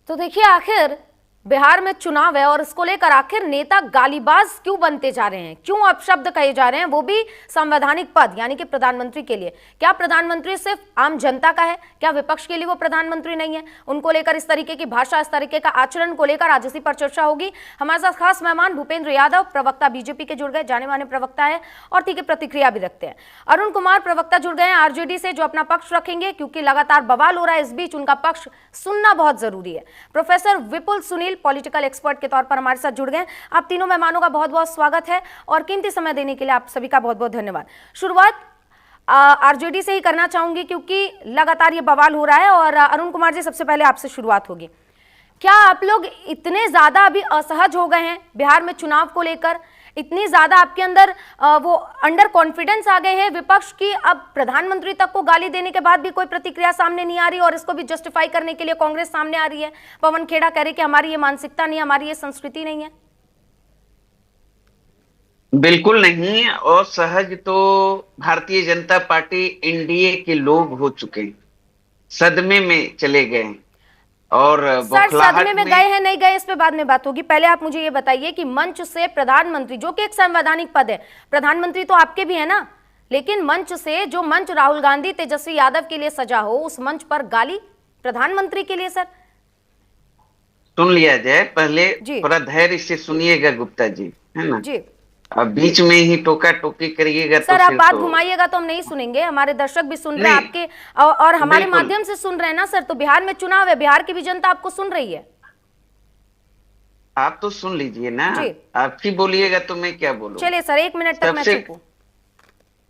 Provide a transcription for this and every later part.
तो देखिए, आखिर बिहार में चुनाव है और इसको लेकर आखिर नेता गालीबाज क्यों बनते जा रहे हैं, क्यों अपशब्द कहे जा रहे हैं, वो भी संवैधानिक पद यानी कि प्रधानमंत्री के लिए। क्या प्रधानमंत्री सिर्फ आम जनता का है? क्या विपक्ष के लिए वो प्रधानमंत्री नहीं है? उनको लेकर इस तरीके की भाषा, इस तरीके का आचरण को लेकर आज इसी पर चर्चा होगी। हमारे साथ खास मेहमान भूपेंद्र यादव, प्रवक्ता बीजेपी के जुड़ गए, जाने माने प्रवक्ता है और ठीक है प्रतिक्रिया भी रखते हैं। अरुण कुमार प्रवक्ता जुड़ गए हैं आरजेडी से, जो अपना पक्ष रखेंगे क्योंकि लगातार बवाल हो रहा है, इस बीच उनका पक्ष सुनना बहुत जरूरी है। प्रोफेसर विपुल सुनील पॉलिटिकल एक्सपर्ट के तौर पर हमारे साथ जुड़ गए। आप तीनों मेहमानों का बहुत बहुत स्वागत है और कीमती समय देने के लिए आप सभी का बहुत बहुत धन्यवाद। शुरुआत आरजेडी से ही करना चाहूंगी क्योंकि लगातार ये बवाल हो रहा है और अरुण कुमार जी, सबसे पहले आपसे शुरुआत होगी। क्या आप लोग इतने ज्यादा अभी असहज हो गए हैं बिहार में चुनाव को लेकर? इतनी ज्यादा आपके अंदर वो अंडर कॉन्फिडेंस आ गए हैं विपक्ष की, अब प्रधानमंत्री तक को गाली देने के बाद भी कोई प्रतिक्रिया सामने नहीं आ रही और इसको भी जस्टिफाई करने के लिए कांग्रेस सामने आ रही है। पवन खेड़ा कह रहे कि हमारी ये मानसिकता नहीं, हमारी ये संस्कृति नहीं है। बिल्कुल नहीं। और सहज तो भारतीय जनता पार्टी एनडीए के लोग हो चुके हैं, सदमे में चले गए हैं और सर, सदमे बौखलाहट में गए हैं नहीं गए इस पे बाद में बात होगी। पहले आप मुझे ये बताइए कि मंच से प्रधानमंत्री, जो कि एक संवैधानिक पद है, प्रधानमंत्री तो आपके भी है ना, लेकिन मंच से, जो मंच राहुल गांधी तेजस्वी यादव के लिए सजा हो, उस मंच पर गाली प्रधानमंत्री के लिए। सर सुन लिया जाए, पहले जी थोड़ा धैर्य से सुनिएगा गुप्ता जी, है ना। जी। अब बीच में ही टोका टोकी करिएगा सर तो आप फिर बात तो घुमाइएगा तो हम नहीं सुनेंगे, हमारे दर्शक भी सुन रहे हैं नहीं। आपके और हमारे बिल्कुल, माध्यम से सुन रहे हैं ना सर। तो बिहार में चुनाव है, बिहार की भी जनता आपको सुन रही है। आप तो सुन लीजिए ना। जी आप ही बोलिएगा तो मैं क्या बोलूं। चलिए सर, 1 मिनट तक मैं सबसे चुप हूं।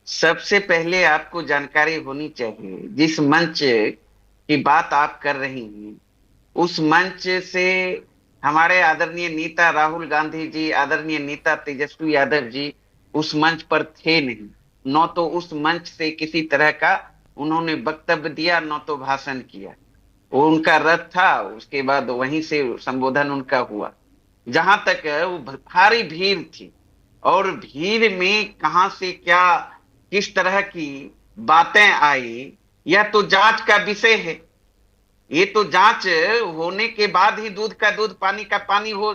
सबसे पहले आपको जानकारी होनी चाहिए, जिस मंच की बात आप कर रही हैं, उस मंच से हमारे आदरणीय नेता राहुल गांधी जी, आदरणीय नेता तेजस्वी यादव जी उस मंच पर थे नहीं। न तो उस मंच से किसी तरह का उन्होंने वक्तव्य दिया, न तो भाषण किया। वो उनका रथ था, उसके बाद वहीं से संबोधन उनका हुआ। जहां तक वो भारी भीड़ थी और भीड़ में कहां से क्या, किस तरह की बातें आई, यह तो जांच का विषय है। ये तो जांच होने के बाद ही दूध का दूध, पानी का पानी हो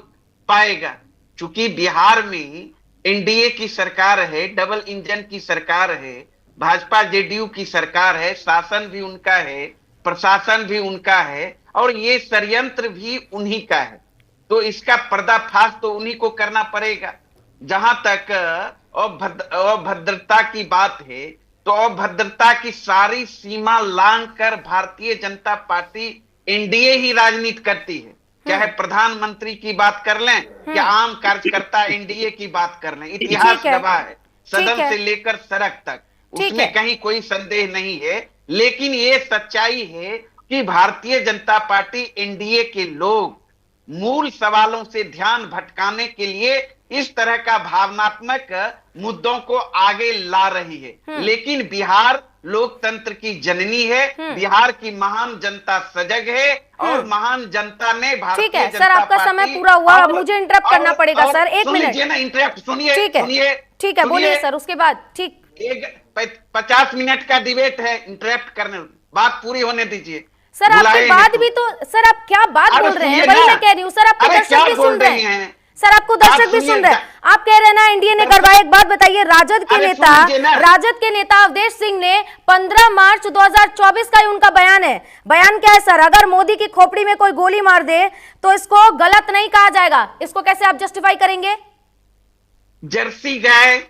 पाएगा। चूंकि बिहार में एनडीए की सरकार है, डबल इंजन की सरकार है, भाजपा जेडीयू की सरकार है, शासन भी उनका है, प्रशासन भी उनका है और ये षड्यंत्र भी उन्हीं का है। तो इसका पर्दाफाश तो उन्हीं को करना पड़ेगा। जहां तक अभद्रता की बात है, तो अभद्रता की सारी सीमा लांघ कर भारतीय जनता पार्टी एनडीए ही राजनीति करती है। चाहे प्रधानमंत्री की बात कर लें या आम कार्यकर्ता एनडीए की बात कर लें, इतिहास गवाह है, सदन से लेकर सड़क तक, उसमें कहीं कोई संदेह नहीं है। लेकिन ये सच्चाई है कि भारतीय जनता पार्टी एनडीए के लोग मूल सवालों से ध्यान भटकाने के लिए इस तरह का भावनात्मक मुद्दों को आगे ला रही है। लेकिन बिहार लोकतंत्र की जननी है, बिहार की महान जनता सजग है और महान जनता ने भारतीय ठीक है जनता सर, आपका समय पूरा हुआ, अब मुझे इंटरप्ट करना पड़ेगा सर। 1 मिनट ना, इंटरप्ट सुनिए। ठीक है बोलिए सर, उसके बाद ठीक 50 मिनट का डिबेट है, इंटरप्ट करने, बात पूरी होने दीजिए। सर आपके बाद भी तो, सर आप क्या बात बोल रहे हैं, वही मैं कह रही हूँ सर। आपके दर्शक भी सुन रहे हैं सर, आपको दर्शक भी सुन रहे हैं। आप कह रहे हैं ना एनडीए ने करवाया। एक बात बताइए, राजद के नेता अवधेश सिंह ने 15 मार्च 2024 का ही उनका बयान है। बयान क्या है सर? अगर मोदी की खोपड़ी में कोई गोली मार दे तो इसको गलत नहीं कहा जाएगा। इसको कैसे आप जस्टिफाई करेंगे? जर्सी गाय,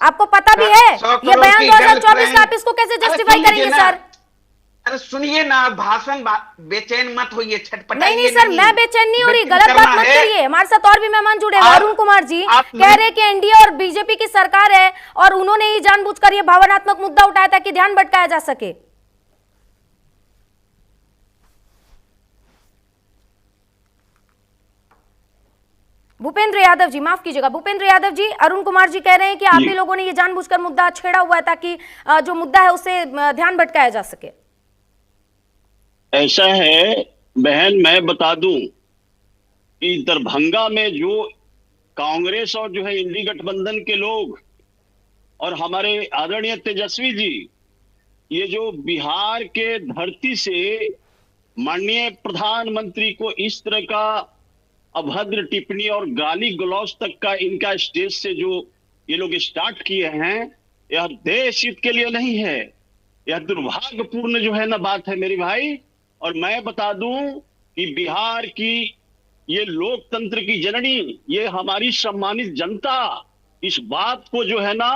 आपको पता भी है ये बयान 2024 का, आप इसको कैसे जस्टिफाई करेंगे सर? अरे सुनिए ना, भाषण बेचैन मत होइए, छटपटाइए। नहीं सर, मैं बेचैन नहीं हो रही, गलत बात मत करिए। हमारे साथ और भी मेहमान जुड़े हैं। अरुण कुमार जी कह रहे कि एनडीए और बीजेपी की सरकार है और उन्होंने ही जानबूझकर ये भावनात्मक मुद्दा उठाया ताकि ध्यान भटकाया जा सके। भूपेंद्र यादव जी, माफ कीजिएगा भूपेंद्र यादव जी, अरुण कुमार जी कह रहे हैं कि आप ही लोगों ने ये जानबूझकर मुद्दा छेड़ा हुआ है ताकि जो मुद्दा है उसे ध्यान भटकाया जा सके। ऐसा है बहन, मैं बता दूं कि दरभंगा में जो कांग्रेस और जो है इंडी गठबंधन के लोग और हमारे आदरणीय तेजस्वी जी, ये जो बिहार के धरती से माननीय प्रधानमंत्री को इस तरह का अभद्र टिप्पणी और गाली गलौज तक का इनका स्टेज से जो ये लोग स्टार्ट किए हैं, यह देश हित के लिए नहीं है। यह दुर्भाग्यपूर्ण जो है ना बात है मेरी भाई। और मैं बता दूं कि बिहार की ये लोकतंत्र की जननी, ये हमारी सम्मानित जनता इस बात को जो है ना,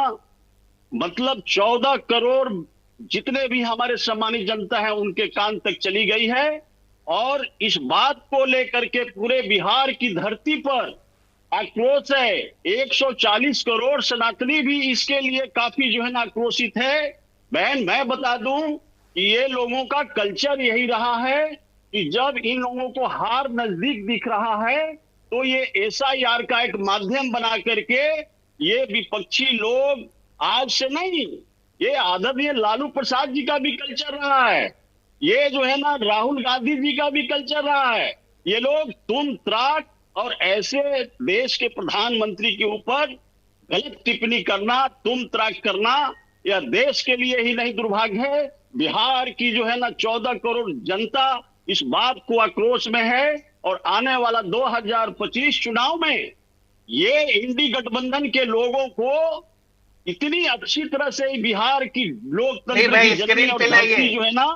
मतलब 14 करोड़ जितने भी हमारे सम्मानित जनता है उनके कान तक चली गई है। और इस बात को लेकर के पूरे बिहार की धरती पर आक्रोश है। 140 करोड़ सनातनी भी इसके लिए काफी जो है ना आक्रोशित है। बहन मैं बता दूं कि ये लोगों का कल्चर यही रहा है कि जब इन लोगों को हार नजदीक दिख रहा है तो ये SIR का एक माध्यम बना करके ये विपक्षी लोग, आज से नहीं, ये आदरणीय लालू प्रसाद जी का भी कल्चर रहा है, ये जो है ना राहुल गांधी जी का भी कल्चर रहा है। ये लोग तुम त्राक और ऐसे देश के प्रधानमंत्री के ऊपर गलत टिप्पणी करना, तुम त्राक करना, यह देश के लिए ही नहीं दुर्भाग्य है, बिहार की जो है ना 14 करोड़ जनता इस बात को आक्रोश में है। और आने वाला 2025 चुनाव में ये इंडी गठबंधन के लोगों को इतनी अच्छी तरह से बिहार की लोकतंत्र की जननी और धरती जो है ना,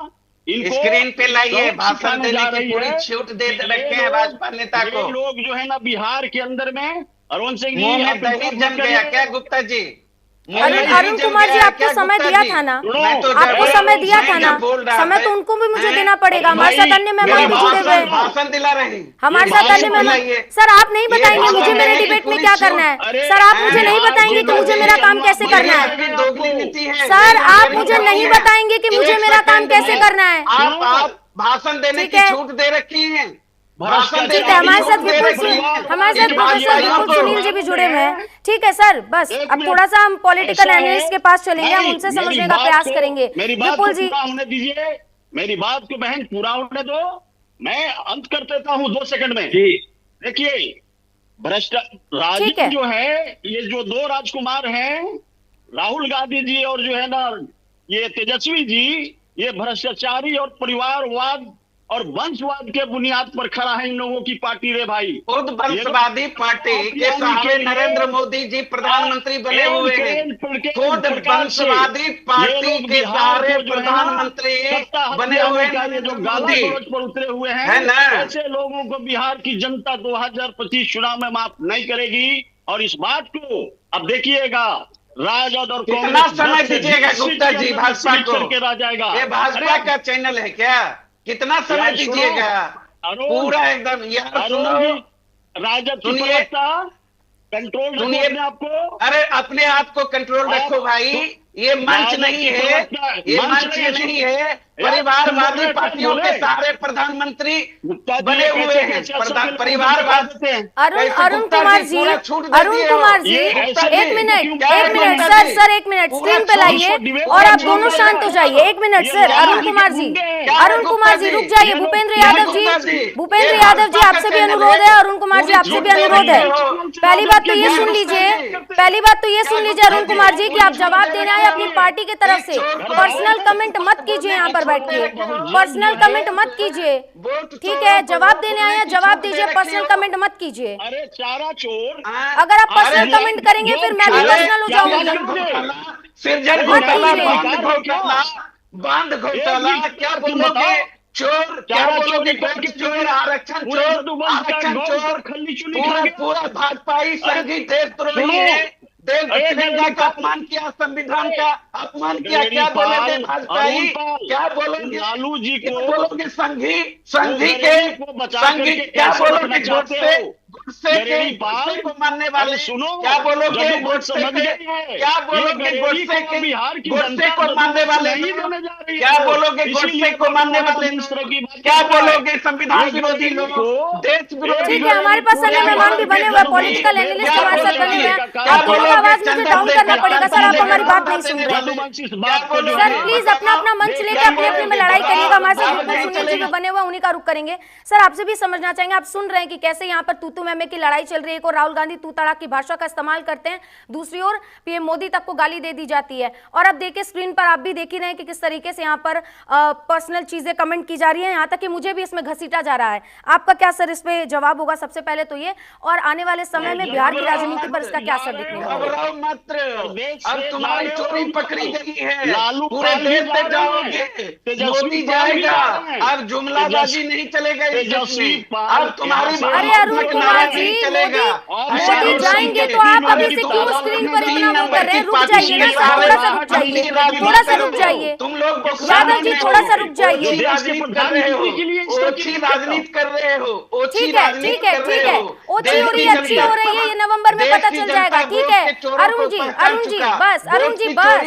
इनको स्क्रीन पे लाइए, भाषण देने जा की रही पूरी है। छूट दे रखे हैं भाजपा नेता को। ये लोग जो है ना बिहार के अंदर में, अरुण सिंह जी, मुंह में आप दही इनको जम मत गया करिए। क्या गुप्ता जी? मुंह में दही अरुण जम कुमार जी, गया आपको क्या समय गुप्ता दिया जी? था ना, मैं तो आपको जब- समय दिया था मैं ना, जब बोल रहा समय था, तो उनको भी मुझे हैं? देना पड़ेगा। हमारे भाई, साथ अन्य मेहमान मेरी भी बात जुड़े हुए हैं, भाषण दिला रहे हैं। हमारे ये साथ अन्य भाषण मेहमान। दिलाइए। सर आप नहीं बताएंगे भाषण मुझे मेरे देने की डिबेट में पूरी क्या छूट- करना है? अरे, सर आप मुझे नहीं यार, बताएंगे कि मुझे मेरा काम कैसे करना है? आपकी दोगली नीति है। सर आप मुझे नहीं बताएंगे कि मुझे मेरा काम कैसे करना है? आप भाषण देने ठीक की है। छूट दे रखी है। ठीक है, हमारे साथ विपुल प्रोफेसर विपुल सुनील जी भी जुड़े हुए हैं। ठीक है सर, बस अब थोड़ा सा हम पॉलिटिकल एनालिस्ट के पास चलेंगे, हम उनसे समझने का प्रयास करेंगे। मेरी बात विपुल को जी, पूरा होने दीजिए, मेरी बात को बहन पूरा होने दो, मैं अंत कर देता हूँ 2 सेकंड में। देखिए, भ्रष्ट ठीक राजनीति है। जो है, ये जो 2 राजकुमार हैं, राहुल गांधी जी और जो है ना ये तेजस्वी जी, ये भ्रष्टाचारी और परिवारवाद और वंशवाद के बुनियाद पर खड़ा है इन लोगों की पार्टी रे भाई। खुद वंशवादी पार्टी के सहारे नरेंद्र मोदी जी प्रधानमंत्री बने हुए हैं। खुद वंशवादी पार्टी के सहारे प्रधानमंत्री बने हुए नरेंद्र मोदी पर उतरे हुए है हैं ना? ऐसे लोगों को बिहार की जनता 2025 चुनाव में माफ नहीं करेगी। और इस बात को अब देखिएगा, राजद और कितना कांग्रेस समय दीजिएगा गुप्ता जी भाजपा को? करके रह जाएगा। ये भाजपा का चैनल है क्या? कितना समय यार सुनो, दीजिएगा? अरुण, पूरा एकदम यार अरुण सुनो। जी, राजद की सुनिए। प्रवक्ता, कंट्रोल सुनिए। रखो अपने आपको। अरे अपने आप को कंट्रोल रखो भाई। ये मंच नहीं है, ये मंच नहीं है। परिवारवादी पार्टियों के सारे प्रधानमंत्री बने हुए हैं। परिवारवाद अरुण कुमार जी, एक मिनट सर, एक मिनट स्क्रीन पे लाइए और आप दोनों शांत हो जाइए। एक मिनट सर, अरुण कुमार जी रुक जाइए। भूपेंद्र यादव जी आपसे भी अनुरोध है, अरुण कुमार जी आपसे भी अनुरोध है। पहली बात तो ये सुन लीजिए अरुण कुमार जी कि आप जवाब दे रहे हैं अपनी पार्टी की तरफ से। पर्सनल कमेंट मत कीजिए, यहाँ पर बैठ के पर्सनल कमेंट मत कीजिए, ठीक है? जवाब देने आए हैं, जवाब दीजिए, पर्सनल कमेंट मत कीजिए। अरे चारा चोर, अगर आप पर्सनल कमेंट करेंगे फिर मैं भी पर्सनल हो जाऊंगी। सृजन घोटाला, बांध घोटाला, क्या बोलोगे? चोर, क्या बोलोगे? चोर, आरक्षण चोर, पूरा भाजपाई संघी देशद्रोही है। देश का अपमान किया, संविधान का अपमान किया। क्या बोलेंगे भाजपाई? क्या बोलेंगे? लालू जी को बोलोगे? संघी क्या बोलोगे? गोडसे को मानने वाले सुनो, क्या बोलोगे? गोडसे क्या बोलोगे? गोडसे को मानने वाले क्या बोलोगे? गोडसे को मानने वाले क्या बोलोगे? संविधान विरोधी लोग, देश विरोधी। ठीक है, हमारे पास अन्य मेहमान भी बने हुए हैं, पॉलिटिकल एनालिस्ट हमारे साथ बने हुए हैं। आप दोनों का आवाज मुझे डाउन करना पड़ेगा सर, आप हमारी बात नहीं सुन रहे। सर प्लीज अपना मंच लेके अपने में लड़ाई करिएगा। हमारे साथ सुनील जी भी बने हुए, उन्हीं का रुख करेंगे। सर आपसे भी समझना चाहेंगे, आप सुन रहे हैं कि कैसे यहाँ पर तू मैं में की लड़ाई चल रही है, और राहुल गांधी तू तड़ाक की भाषा का इस्तेमाल करते हैं, दूसरी ओर पीएम मोदी तक को गाली दे दी जाती है। और अब देखिए स्क्रीन पर आप भी देख ही रहे हैं कि किस तरीके से यहाँ पर पर्सनल चीजें कमेंट की जा रही है, यहाँ तक कि मुझे भी इसमें घसीटा जा रहा है। आपका क्या सर इस पे जवाब होगा? सबसे पहले तो ये, और आने वाले समय में बिहार की राजनीति पर इसका क्या असर दिखने वाला है? घबराओ मत, अब तुम्हारी चोरी पकड़ी गई है, पूरे देश में जाओगे, मोदी जाएगा, अब जुमलाबाजी नहीं चलेगा इस देश में, अब तुम्हारी अरे अरुण कुमार जी, मोदी जाएंगे तो आप अभी से क्यों स्क्रीन पर इतना वो कर रहे हैं? रुक जाइए ना सर, थोड़ा सा रुक जाइए, थोड़ा सा रुक जाइए, तुम लोग यादव जी थोड़ा सा रुक जाइए। ओछी राजनीति कर रहे हो, ठीक है ठीक है ठीक है, ओछी हो रही है, अच्छी हो रही है, ये नवंबर में पता चल जाएगा। ठीक है अरुण जी बस, अरुण जी बस,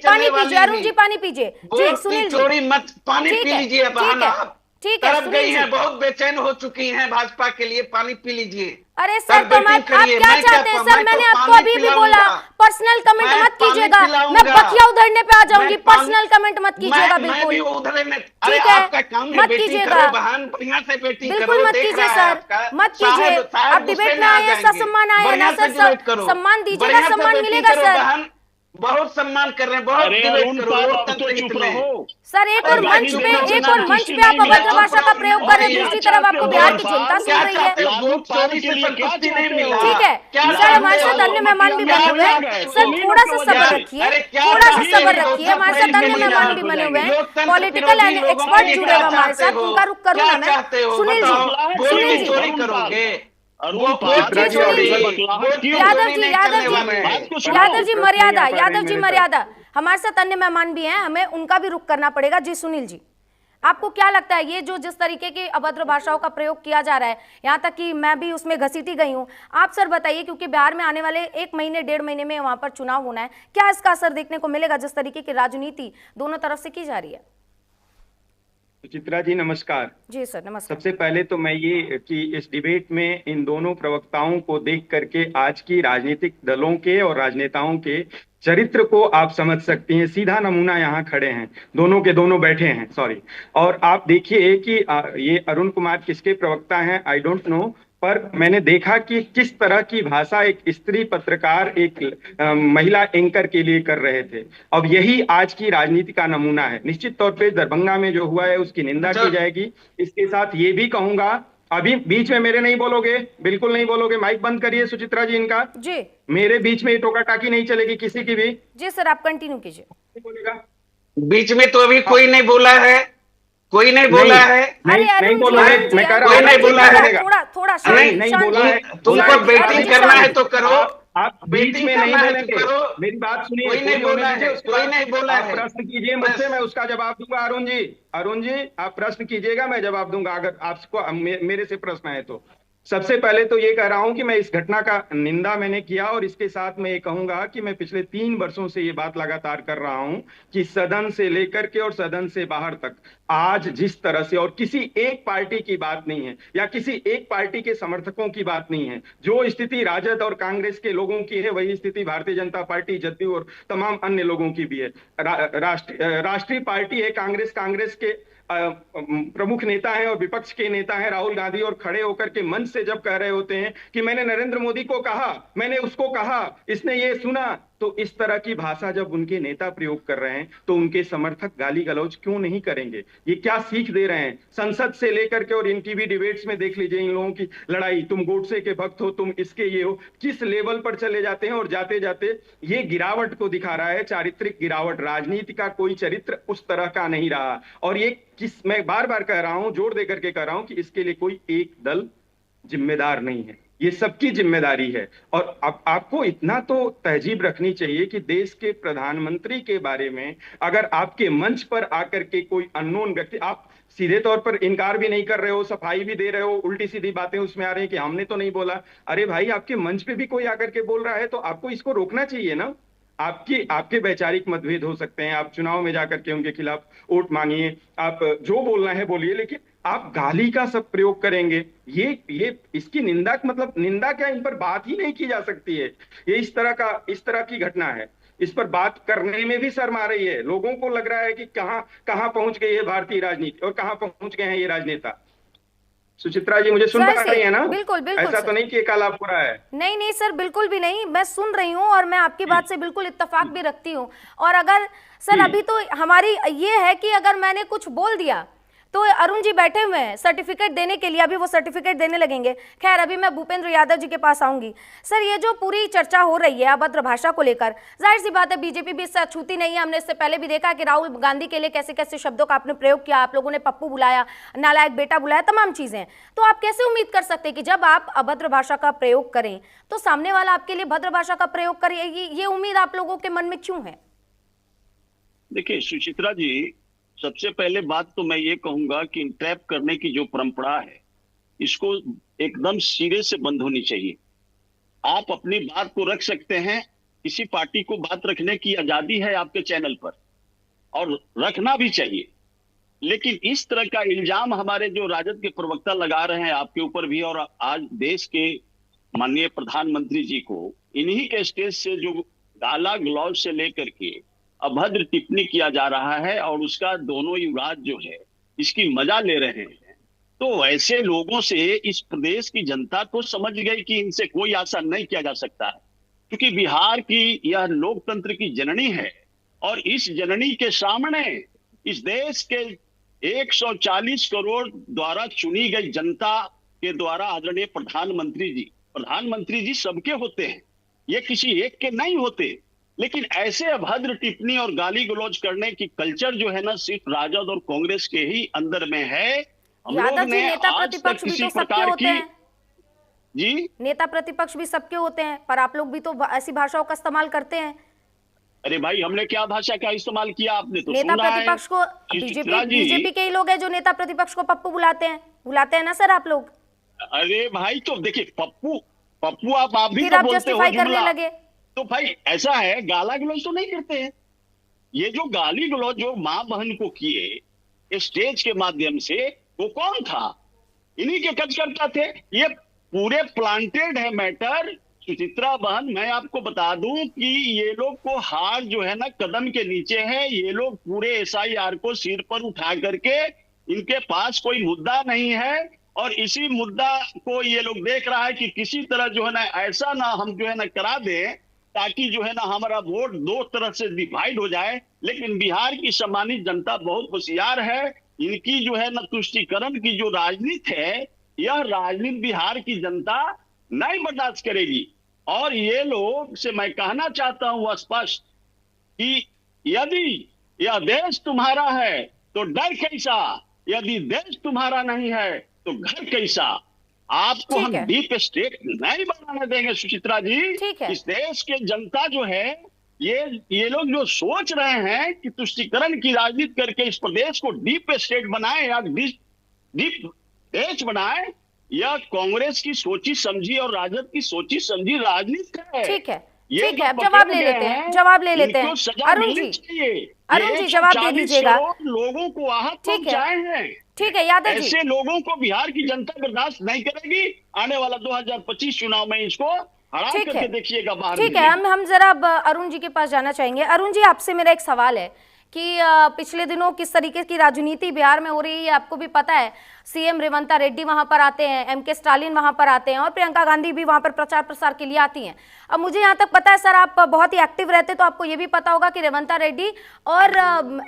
पानी पीजिए, अरुण जी पानी पीजिए जी, सुनील जी चोरी मत, पानी पी लीजिए, ठीक है, तरफ गई हैं, बहुत बेचैन हो चुकी हैं भाजपा के लिए, पानी पी लीजिए। अरे सर तो आप क्या चाहते हैं सर? मैंने आपको अभी भी बोला पर्सनल कमेंट मत कीजिएगा, मैं बखिया उधरने पे आ जाऊंगी, पर्सनल कमेंट मत कीजिएगा बिल्कुल, ठीक है मत कीजिएगा, बिल्कुल मत कीजिए सर, मत कीजिए। अब डिबेट में आए, ससम्मान आए ना सर, सम्मान दीजिएगा, सम्मान मिलेगा सर, बहुत सम्मान कर रहे हैं, बहुत डिबेट करो सर। एक और मंच पे आप अभद्र भाषा का प्रयोग कर रहे हैं, दूसरी तरफ आपको बिहार की जनता सुन रही है। ठीक है सर, हमारे साथ अन्य मेहमान भी बने हुए हैं, सर थोड़ा सा सब्र रखिए, थोड़ा सा सब्र रखिए, हमारे साथ अन्य मेहमान भी बने हुए हैं, पॉलिटिकल एंड एक्सपर्ट जुड़े हुए हमारे साथ, उनका रुख करूँ ना मैं? सुनील जी यादव जी मर्यादा, हमारे साथ अन्य मेहमान भी हैं, हमें उनका भी रुख करना पड़ेगा। जी सुनील जी, आपको क्या लगता है ये जो जिस तरीके की अभद्र भाषाओं का प्रयोग किया जा रहा है, यहाँ तक कि मैं भी उसमें घसीटी गई हूँ, आप सर बताइए, क्योंकि बिहार में आने वाले 1 महीने 1.5 महीने में वहां पर चुनाव होना है, क्या इसका असर देखने को मिलेगा जिस तरीके की राजनीति दोनों तरफ से की जा रही है? सुचित्रा जी नमस्कार। जी सर नमस्कार। सबसे पहले तो मैं ये कि इस डिबेट में इन दोनों प्रवक्ताओं को देख करके आज की राजनीतिक दलों के और राजनेताओं के चरित्र को आप समझ सकती हैं। सीधा नमूना यहाँ खड़े हैं, दोनों के दोनों बैठे हैं, सॉरी। और आप देखिए कि ये अरुण कुमार किसके प्रवक्ता हैं आई डोंट नो, पर मैंने देखा कि किस तरह की भाषा एक स्त्री पत्रकार, एक महिला एंकर के लिए कर रहे थे। अब यही आज की राजनीति का नमूना है। निश्चित तौर पे दरभंगा में जो हुआ है उसकी निंदा की जाएगी। इसके साथ ये भी कहूंगा, अभी बीच में मेरे नहीं बोलोगे, बिल्कुल नहीं बोलोगे, माइक बंद करिए सुचित्रा जी इनका जी, मेरे बीच में टोका टाकी नहीं चलेगी किसी की भी। जी सर आप कंटिन्यू कीजिए। बोलेगा बीच में तो अभी कोई नहीं बोला है, कोई नहीं बोला है, नहीं बोला है, मैं कह रहा हूं नहीं बोला है, थोड़ा नहीं बोला है। तुमको बैटिंग करना है तो करो, आप बीच में नहीं बोलेंगे, मेरी बात सुनिए। कोई नहीं बोला है, कोई नहीं बोला है। प्रश्न कीजिए मुझसे, मैं उसका जवाब दूंगा। अरुण जी आप प्रश्न कीजिएगा, मैं जवाब दूंगा अगर आपको मेरे से प्रश्न है तो। सबसे पहले तो ये कह रहा हूं कि मैं इस घटना का निंदा मैंने किया, और इसके साथ मैं ये कहूंगा कि मैं पिछले 3 वर्षों से ये बात लगातार कर रहा हूं कि सदन से लेकर के और सदन से बाहर तक आज जिस तरह से, और किसी एक पार्टी की बात नहीं है या किसी एक पार्टी के समर्थकों की बात नहीं है, जो स्थिति राजद और कांग्रेस के लोगों की है वही स्थिति भारतीय जनता पार्टी, जदयू और तमाम अन्य लोगों की भी है। राष्ट्रीय पार्टी है कांग्रेस, कांग्रेस के प्रमुख नेता हैं और विपक्ष के नेता हैं राहुल गांधी, और खड़े होकर के मंच से जब कह रहे होते हैं कि मैंने नरेंद्र मोदी को कहा, मैंने उसको कहा, इसने ये सुना, तो इस तरह की भाषा जब उनके नेता प्रयोग कर रहे हैं तो उनके समर्थक गाली गलौज क्यों नहीं करेंगे? ये क्या सीख दे रहे हैं? संसद से लेकर के और इन टीवी डिबेट्स में देख लीजिए इन लोगों की लड़ाई, तुम गोडसे के भक्त हो, तुम इसके ये हो, किस लेवल पर चले जाते हैं। और जाते जाते ये गिरावट को दिखा रहा है, चारित्रिक गिरावट। राजनीति का कोई चरित्र उस तरह का नहीं रहा, और ये मैं बार बार कह रहा हूं, जोर देकर के कह रहा हूं कि इसके लिए कोई एक दल जिम्मेदार नहीं है, ये सबकी जिम्मेदारी है। और अब आपको इतना तो तहजीब रखनी चाहिए कि देश के प्रधानमंत्री के बारे में अगर आपके मंच पर आकर के कोई अननोन व्यक्ति, आप सीधे तौर पर इनकार भी नहीं कर रहे हो, सफाई भी दे रहे हो, उल्टी सीधी बातें उसमें आ रही है कि हमने तो नहीं बोला। अरे भाई, आपके मंच पे भी कोई आकर के बोल रहा है तो आपको इसको रोकना चाहिए ना। आपके वैचारिक मतभेद हो सकते हैं, आप चुनाव में जाकर के उनके खिलाफ वोट मांगिए, आप जो बोलना है बोलिए, लेकिन आप गाली का सब प्रयोग करेंगे, ये इसकी निंदा, मतलब निंदा क्या, इन पर बात ही नहीं की जा सकती है। ये इस तरह की घटना है, इस पर बात करने में भी शर्म आ रही है। लोगों को लग रहा है कि कहां पहुंच गई है भारतीय राजनीति और कहां पहुंच गए हैं ये राजनेता। सुचित्रा जी मुझे सुन जाहिर पा से, रही है ना? बिल्कुल बिल्कुल ऐसा सर। तो नहीं कि एकालाप हो रहा है? नहीं नहीं सर, बिल्कुल भी नहीं, मैं सुन रही हूँ और मैं आपकी बात से बिल्कुल इत्तेफाक भी रखती हूँ। और अगर सर अभी तो हमारी ये है कि अगर मैंने कुछ बोल दिया तो अरुण जी बैठे हुए हैं सर्टिफिकेट देने के लिए, अभी वो सर्टिफिकेट देने लगेंगे। खैर अभी मैं भूपेंद्र यादव जी के पास आऊंगी। सर ये जो पूरी चर्चा हो रही है अभद्र भाषा को लेकर, जाहिर सी बात है बीजेपी भी इससे अछूती नहीं है। हमने इससे पहले भी देखा कि राहुल गांधी के लिए कैसे कैसे शब्दों का आपने प्रयोग किया, आप लोगों ने पप्पू बुलाया, नालायक बेटा बुलाया, तमाम चीजें। तो आप कैसे उम्मीद कर सकते हैं कि जब आप अभद्र भाषा का प्रयोग करें तो सामने वाला आपके लिए भद्र भाषा का प्रयोग करे? ये उम्मीद आप लोगों के मन में क्यों है? देखिए सुचित्रा जी, सबसे पहले बात तो मैं ये कहूंगा कि इंट्रैप करने की जो परंपरा है इसको एकदम सिरे से बंद होनी चाहिए। आप अपनी बात को रख सकते हैं, किसी पार्टी को बात रखने की आजादी है आपके चैनल पर और रखना भी चाहिए, लेकिन इस तरह का इल्जाम हमारे जो राजद के प्रवक्ता लगा रहे हैं आपके ऊपर भी, और आज देश के माननीय प्रधानमंत्री जी को इन्हीं के स्टेज से जो गाला गलौज से लेकर के अभद्र टिप्पणी किया जा रहा है और उसका दोनों युवराज जो है इसकी मजा ले रहे हैं, तो ऐसे लोगों से इस प्रदेश की जनता तो समझ गई कि इनसे कोई आशा नहीं किया जा सकता है, क्योंकि बिहार की यह लोकतंत्र की जननी है और इस जननी के सामने इस देश के 140 करोड़ द्वारा चुनी गई जनता के द्वारा आदरणीय प्रधानमंत्री जी सबके होते हैं, ये किसी एक के नहीं होते। लेकिन ऐसे अभद्र टिप्पणी और गाली गलौज करने की कल्चर जो है ना सिर्फ राजद और कांग्रेस के ही अंदर में है। हम लोग यादव जी, ने नेता आज तक प्रतिपक्ष भी किसी तो सबके प्रकार होते की हैं। जी, नेता प्रतिपक्ष भी सबके होते हैं, पर आप लोग भी तो ऐसी भाषाओं का इस्तेमाल करते हैं। अरे भाई हमने क्या भाषा का इस्तेमाल किया? आपने तो नेता सुना है। प्रतिपक्ष को सुचित्रा जी, बीजेपी के ही लोग हैं जो नेता प्रतिपक्ष को पप्पू बुलाते हैं ना सर आप लोग? अरे भाई तो देखिए पप्पू आप भी फिर तो आप बोलते हो जस्टिफाई करने जुमला। लगे। तो भाई ऐसा है, गाला गलौज तो नहीं करते हैं। ये जो गाली गलौज जो मां बहन को किए स्टेज के माध्यम से, वो कौन था? इन्हीं के कार्यकर्ता थे। ये पूरे प्लांटेड है मैटर। सुचित्रा बहन, मैं आपको बता दूं कि ये लोग को हार जो है ना कदम के नीचे है। ये लोग पूरे एसआईआर को सिर पर उठा करके, इनके पास कोई मुद्दा नहीं है और इसी मुद्दा को ये लोग देख रहा है कि किसी तरह जो है ना ऐसा ना हम जो है ना करा दें ताकि जो है ना हमारा वोट दो तरह से डिवाइड हो जाए। लेकिन बिहार की सम्मानित जनता बहुत होशियार है। इनकी जो है ना तुष्टीकरण की जो राजनीति है, यह राजनीति बिहार की जनता नहीं बर्दाश्त करेगी। और ये लोग से मैं कहना चाहता हूं स्पष्ट कि यदि यह देश तुम्हारा है तो डर कैसा, यदि देश तुम्हारा नहीं है तो घर कैसा। आपको हम डीप स्टेट नहीं बनाने देंगे सुचित्रा जी। इस देश के जनता जो है, ये लोग जो सोच रहे हैं कि तुष्टीकरण की राजनीति करके इस प्रदेश को डीप स्टेट बनाए या डीप देश बनाए, यह कांग्रेस की सोची समझी और राजद की सोची समझी राजनीति है। ठीक है, ठीक है, अब जवाब ले लेते हैं, जवाब ले लेते हैं। अरुण जी जवाब दे दीजिएगा। लोगों को आहत पहुंचाए हैं। ठीक है यादव जी, ऐसे लोगों को बिहार की जनता बर्दाश्त नहीं करेगी। आने वाला 2025 चुनाव में इसको हरा करके देखिएगा बाहर। ठीक है, हम जरा अब अरुण जी के पास जाना चाहेंगे। अरुण जी, आपसे मेरा एक सवाल है कि पिछले दिनों किस तरीके की राजनीति बिहार में हो रही है आपको भी पता है। सीएम रेवंता रेड्डी वहां पर आते हैं, एमके स्टालिन वहां पर आते हैं और प्रियंका गांधी भी वहां पर प्रचार प्रसार के लिए आती हैं। अब मुझे यहाँ तक पता है सर, आप बहुत ही एक्टिव रहते, तो आपको ये भी पता होगा कि रेवंता रेड्डी और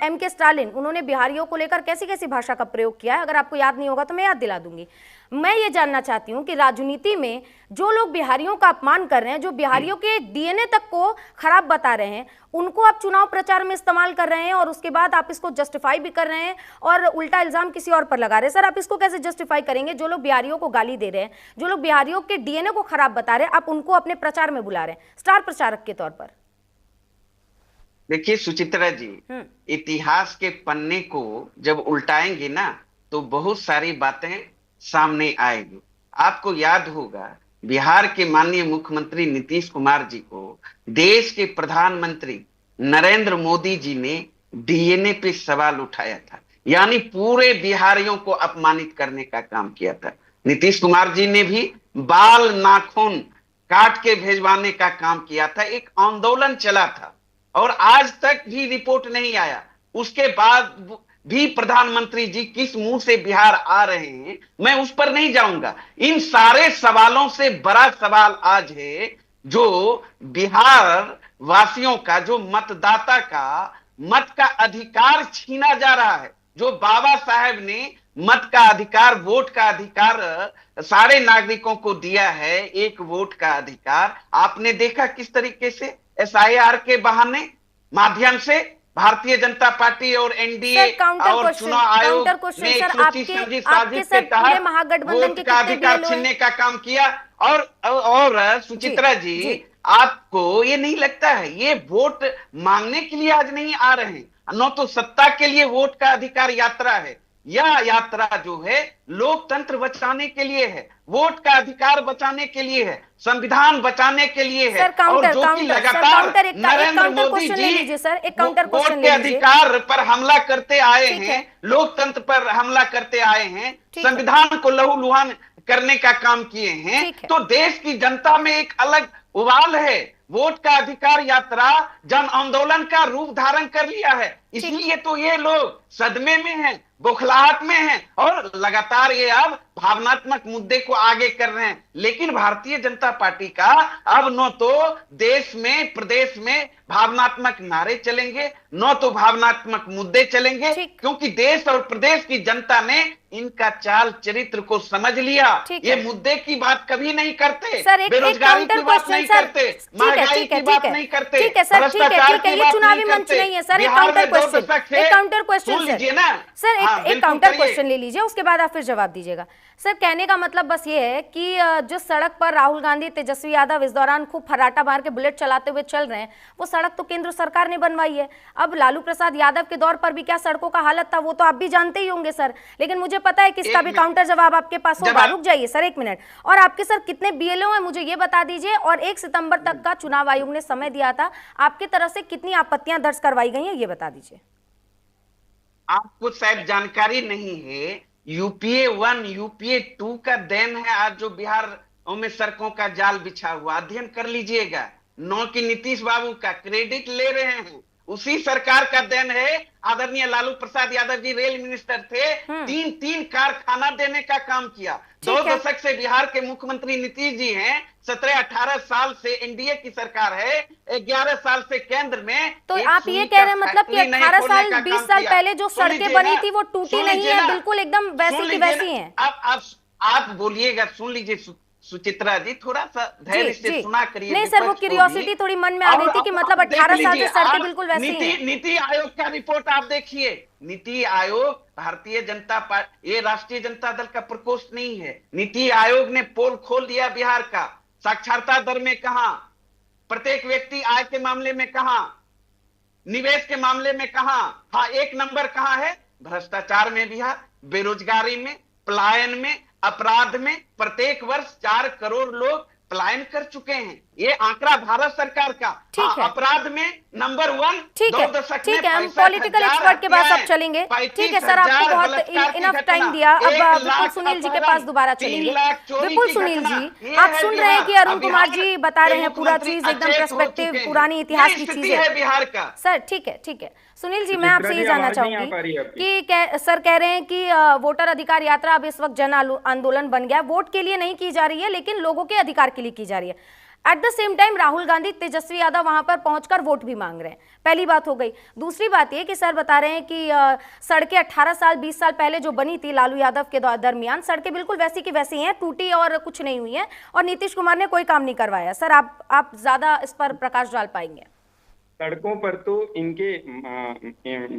एमके स्टालिन, उन्होंने बिहारियों को लेकर कैसी कैसी भाषा का प्रयोग किया है। अगर आपको याद नहीं होगा तो मैं याद दिला दूंगी। मैं ये जानना चाहती हूँ कि राजनीति में जो लोग बिहारियों का अपमान कर रहे हैं, जो बिहारियों के डीएनए तक को खराब बता रहे हैं, उनको आप चुनाव प्रचार में इस्तेमाल कर रहे हैं और उसके बाद आप इसको जस्टिफाई भी कर रहे हैं और उल्टा इल्जाम किसी और पर लगा रहे हैं। सर, आप इसको कैसे जस्टिफाई करेंगे? जो लोग बिहारियों को गाली दे रहे हैं, जो लोग बिहारियों के डीएनए को खराब बता रहे हैं, आप उनको अपने प्रचार में बुला रहे हैं स्टार प्रचारक के तौर पर। देखिए सुचित्रा जी, इतिहास के पन्ने को जब उल्टाएंगे ना तो बहुत सारी बातें सामने आएगी। आपको याद होगा बिहार के माननीय मुख्यमंत्री नीतीश कुमार जी को देश के प्रधानमंत्री नरेंद्र मोदी जी ने डीएनए पे सवाल उठाया था, यानी पूरे बिहारियों को अपमानित करने का काम किया था। नीतीश कुमार जी ने भी बाल नाखून काट के भेजवाने का काम किया था, एक आंदोलन चला था और आज तक भी रिपोर्ट नहीं आया। उसके बाद भी प्रधानमंत्री जी किस मुंह से बिहार आ रहे हैं, मैं उस पर नहीं जाऊंगा। इन सारे सवालों से बड़ा सवाल आज है जो बिहार वासियों का, जो मतदाता का मत का अधिकार छीना जा रहा है। जो बाबा साहेब ने मत का अधिकार, वोट का अधिकार सारे नागरिकों को दिया है, एक वोट का अधिकार, आपने देखा किस तरीके से एसआईआर के बहाने माध्यम से भारतीय जनता पार्टी और एनडीए और चुनाव आयोग ने एक सोची समझी साजिश के तहत वोट का अधिकार छीनने का काम किया। और सुचित्रा जी, आपको ये नहीं लगता है ये वोट मांगने के लिए आज नहीं आ रहे हैं, न तो सत्ता के लिए वोट का अधिकार यात्रा है, यह यात्रा जो है लोकतंत्र बचाने के लिए है, वोट का अधिकार बचाने के लिए है, संविधान बचाने के लिए है। और जो कि लगातार नरेंद्र मोदी जी वोट के अधिकार पर हमला करते आए हैं, लोकतंत्र पर हमला करते आए हैं, संविधान को लहूलुहान करने का काम किए हैं, तो देश की जनता में एक अलग उबाल है। वोट का अधिकार यात्रा जन आंदोलन का रूप धारण कर लिया है, इसलिए तो ये लोग सदमे में हैं, बौखलाहट में हैं और लगातार ये अब भावनात्मक मुद्दे को आगे कर रहे हैं। लेकिन भारतीय जनता पार्टी का अब न तो देश में, प्रदेश में भावनात्मक नारे चलेंगे, न तो भावनात्मक मुद्दे चलेंगे, क्योंकि देश और प्रदेश की जनता ने इनका चाल चरित्र को समझ लिया। ये मुद्दे की बात कभी नहीं करते, बेरोजगारी की बात नहीं करते, महंगाई की बात नहीं करते, भ्रष्टाचार की बात नहीं करते। बिहार में 2 दशक से सुन लीजिए ना सर, एक काउंटर क्वेश्चन ले लीजिए, उसके बाद आप फिर जवाब दीजिएगा। सर, कहने का मतलब बस ये है कि जिस सड़क पर राहुल गांधी, तेजस्वी यादव इस दौरान खूब फर्राटा मार के बुलेट चलाते हुए चल रहे हैं, वो सड़क तो केंद्र सरकार ने बनवाई है। अब लालू प्रसाद यादव के दौर पर भी क्या सड़कों का हालत था, वो तो आप भी जानते ही होंगे सर, लेकिन मुझे पता है कि इसका भी काउंटर जवाब आपके पास होगा। रुक जाइए सर 1 मिनट। और आपके सर कितने बीएलओ हैं मुझे ये बता दीजिए, और 1 सितंबर तक का चुनाव आयोग ने समय दिया था, आपकी तरफ से कितनी आपत्तियां दर्ज करवाई गई हैं ये बता दीजिए। आपको शायद जानकारी नहीं है, यूपीए 1 यूपीए 2 का देन है आज जो बिहार में सड़कों का जाल बिछा हुआ। अध्ययन कर लीजिएगा, न कि नीतीश बाबू का क्रेडिट ले रहे हैं, उसी सरकार का देन है। आदरणीय लालू प्रसाद यादव जी रेल मिनिस्टर थे, 3 कारखाना देने का काम किया। 2 दशक से बिहार के मुख्यमंत्री नीतीश जी हैं, 17-18 साल से एनडीए की सरकार है, 11 साल से केंद्र में। तो आप ये कह रहे हैं मतलब कि 18 साल 20 साल पहले जो सड़कें बनी थी वो टूटी नहीं है, बिल्कुल एकदम वैसी की वैसी हैं। आप बोलिएगा, सुन लीजिए सुचित्रा जी, थोड़ा सा धैर्य से सुना करिए। नहीं सर, वो क्यूरियोसिटी थोड़ी मन में आ रही थी कि मतलब 18 साल से सड़कें बिल्कुल वैसी हैं। नीति आयोग का रिपोर्ट आप देखिए, नीति आयोग भारतीय जनता पार्टी, ये राष्ट्रीय जनता दल का प्रकोष्ठ नहीं है। नीति आयोग ने पोल खोल दिया बिहार का, साक्षरता दर में कहां, प्रत्येक व्यक्ति आय के मामले में कहां, निवेश के मामले में कहां, हाँ 1 नंबर कहां है, भ्रष्टाचार में बिहार, बेरोजगारी में, पलायन में, अपराध में। प्रत्येक वर्ष 4 करोड़ लोग पलायन कर चुके हैं, ये आंकड़ा भारत सरकार का। अपराध में नंबर 1। ठीक है, हम पॉलिटिकल एक्सपर्ट के पास अब चलेंगे। ठीक है सर, आपको बहुत इनफ टाइम दिया। अब विपुल सुनील जी के पास दोबारा चलेंगे। विपुल सुनील जी, आप सुन रहे हैं कि अरुण कुमार जी बता रहे हैं पूरा चीज एकदम पर्सपेक्टिव, पुरानी इतिहास की चीजें बिहार का। सर ठीक है सुनील जी, मैं आपसे ये जानना चाहूंगी कि सर कह रहे हैं कि वोटर अधिकार यात्रा अब इस वक्त जन आंदोलन बन गया, वोट के लिए नहीं की जा रही है लेकिन लोगों के अधिकार के लिए की जा रही है। At the same time Rahul Gandhi, Tejashwi Yadav वहां पर पहुंचकर वोट भी मांग रहे हैं। पहली बात हो गई। दूसरी बात ये कि सर बता रहे हैं कि सड़कें 18 साल 20 साल पहले जो बनी थी लालू यादव के दरमियान, सड़कें बिल्कुल वैसी की वैसी हैं, टूटी और कुछ नहीं हुई हैं, और नीतीश कुमार ने कोई काम नहीं करवाया। सर आप ज्यादा इस पर प्रकाश डाल पाएंगे? सड़कों पर तो इनके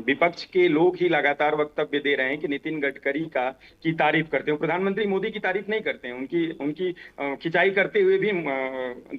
विपक्ष के लोग ही लगातार वक्तव्य दे रहे हैं कि नितिन गडकरी की तारीफ करते हैं, प्रधानमंत्री मोदी की तारीफ नहीं करते हैं, उनकी खिंचाई करते हुए भी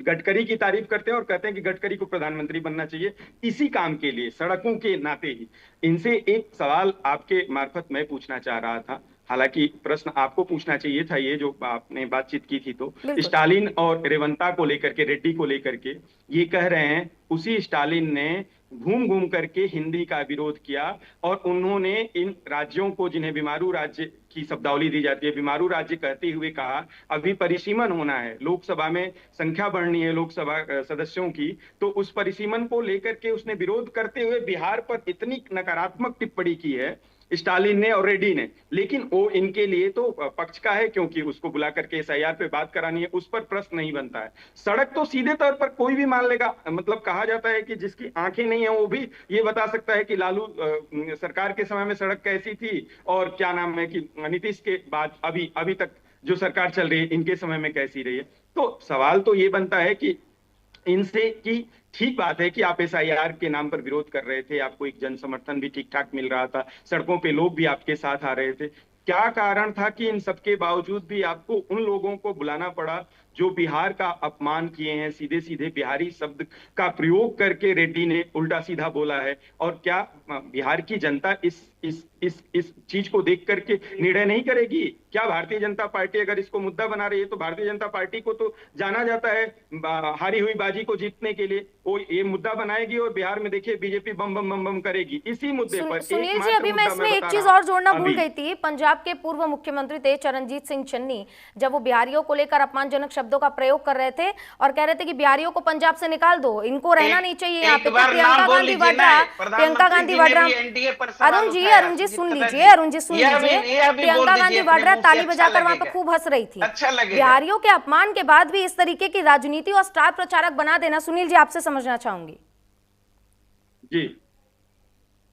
गडकरी की तारीफ करते हैं और कहते हैं कि गडकरी को प्रधानमंत्री बनना चाहिए इसी काम के लिए, सड़कों के नाते ही। इनसे एक सवाल आपके मार्फत मैं पूछना चाह रहा था, हालांकि प्रश्न आपको पूछना चाहिए था, ये जो आपने बातचीत की थी, तो स्टालिन और रेवंता को लेकर के, रेड्डी को लेकर के ये कह रहे हैं उसी स्टालिन ने घूम घूम करके हिंदी का विरोध किया और उन्होंने इन राज्यों को, जिन्हें बीमारू राज्य की शब्दावली दी जाती है, बीमारू राज्य कहते हुए कहा अभी परिसीमन होना है, लोकसभा में संख्या बढ़नी है लोकसभा सदस्यों की, तो उस परिसीमन को लेकर के उसने विरोध करते हुए बिहार पर इतनी नकारात्मक टिप्पणी की है, स्टालिन ने और रेड्डी ने, लेकिन वो इनके लिए तो पक्ष का है, क्योंकि उसको बुला करके एसआईआर पे बात करानी है, उस पर प्रश्न नहीं बनता है। सड़क तो सीधे तौर पर कोई भी मान लेगा, मतलब कहा जाता है कि जिसकी आंखें नहीं है वो भी ये बता सकता है कि लालू सरकार के समय में सड़क कैसी थी, और क्या नाम है कि नीतीश के बाद अभी तक जो सरकार चल रही है इनके समय में कैसी रही है। तो सवाल तो ये बनता है कि इनसे कि ठीक बात है कि आप एसआईआर के नाम पर विरोध कर रहे थे, आपको एक जन समर्थन भी ठीक ठाक मिल रहा था, सड़कों पे लोग भी आपके साथ आ रहे थे, क्या कारण था कि इन सबके बावजूद भी आपको उन लोगों को बुलाना पड़ा जो बिहार का अपमान किए हैं, सीधे सीधे बिहारी शब्द का प्रयोग करके रेड्डी ने उल्टा सीधा बोला है? और क्या बिहार की जनता इस चीज को देख करके निर्णय नहीं करेगी? क्या भारतीय जनता पार्टी अगर इसको मुद्दा बना रही है तो भारतीय जनता पार्टी को तो जाना जाता है हारी हुई बाजी को जीतने के लिए, वो ये मुद्दा बनाएगी और बिहार में देखिए बीजेपी बम बम बम बम करेगी इसी मुद्दे पर। सुनील जी, अभी मैं इसमें एक चीज और जोड़ना भूल गई थी। पंजाब के पूर्व मुख्यमंत्री थे चरणजीत सिंह चन्नी, जब वो बिहारियों को लेकर अपमानजनक शब्दों का प्रयोग कर रहे थे और कह रहे थे कि बिहारियों को पंजाब से निकाल दो, इनको रहना नहीं चाहिए यहाँ पे, तो प्रियंका गांधी वाड्रा अरुण जी सुन लीजिए, प्रियंका गांधी वाड्रा ताली बजाकर वहां पे खूब हंस रही थी। बिहारियों के अपमान के बाद भी इस तरीके की राजनीति और स्टार प्रचारक बना देना, सुनील जी आपसे समझना चाहूंगी। जी,